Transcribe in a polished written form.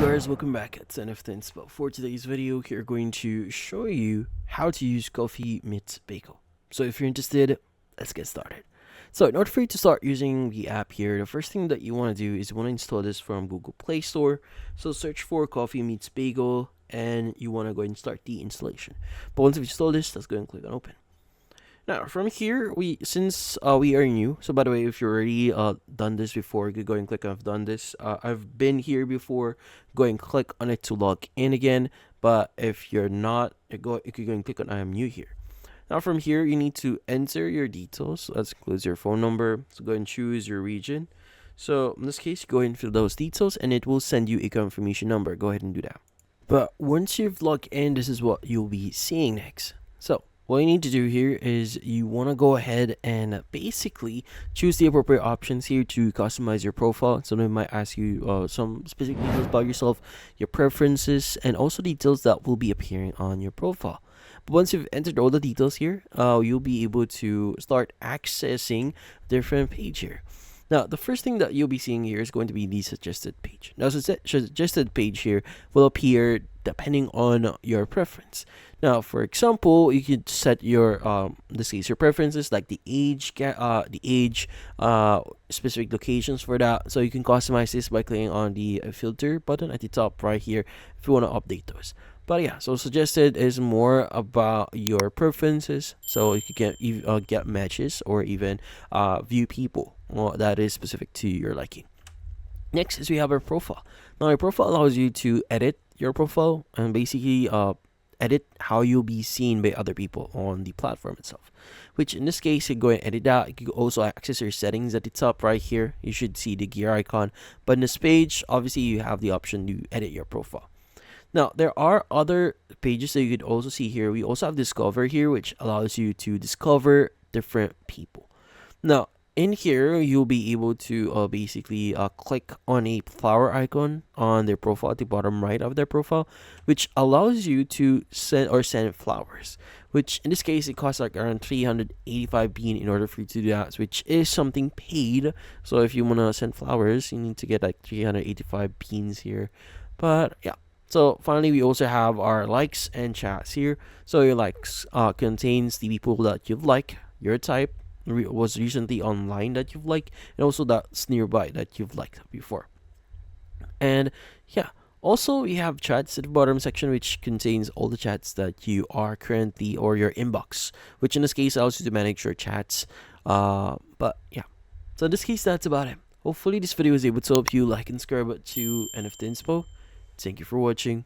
guys, welcome back at NFT Inspo. For today's video, we're going to show you how to use Coffee Meets Bagel. So if you're interested, let's get started. So in order for you to start using the app here, the first thing that you want to do is you want to install this from Google Play Store. So search for Coffee Meets Bagel and you want to go ahead and start the installation. But once you've installed this, let's go and click on open. Now from here, since we are new, so by the way, if you're already done this before, you go and click on I've done this. I've been here before. Go and click on it to log in again. But if you're not, you can go and click on I am new here. Now from here, you need to enter your details. That includes your phone number. So go and choose your region. So in this case, go ahead and fill those details, and it will send you a confirmation number. Go ahead and do that. But once you've logged in, this is what you'll be seeing next. So what you need to do here is you want to go ahead and basically choose the appropriate options here to customize your profile. So they might ask you some specific details about yourself, your preferences, and also details that will be appearing on your profile. But once you've entered all the details here, you'll be able to start accessing different page here. Now, the first thing that you'll be seeing here is going to be the suggested page. Now, suggested page here will appear depending on your preference. Now, for example, you could set your this case your preferences like the age, specific locations for that. So you can customize this by clicking on the filter button at the top right here if you want to update those. But yeah, so suggested is more about your preferences, so you can get matches or even view people that is specific to your liking. Next is we have our profile. Now your profile allows you to edit your profile and basically edit how you'll be seen by other people on the platform itself, which in this case you go and edit that. You can also access your settings at the top right here. You should see the gear icon, but in this page obviously you have the option to edit your profile. Now, there are other pages that you could also see here. We also have Discover here, which allows you to discover different people. Now, in here, you'll be able to basically click on a flower icon on their profile at the bottom right of their profile, which allows you to send flowers, which in this case, it costs like around 385 bean in order for you to do that, which is something paid. So if you want to send flowers, you need to get like 385 beans here. But yeah. So finally, we also have our likes and chats here. So your likes contains the people that you've liked, your type, was recently online that you've liked, and also that's nearby that you've liked before. And yeah, also we have chats at the bottom section, which contains all the chats that you are currently, or your inbox, which in this case allows you to manage your chats. But yeah, so in this case, that's about it. Hopefully this video was able to help you. Like and subscribe to NFT Inspo. Thank you for watching.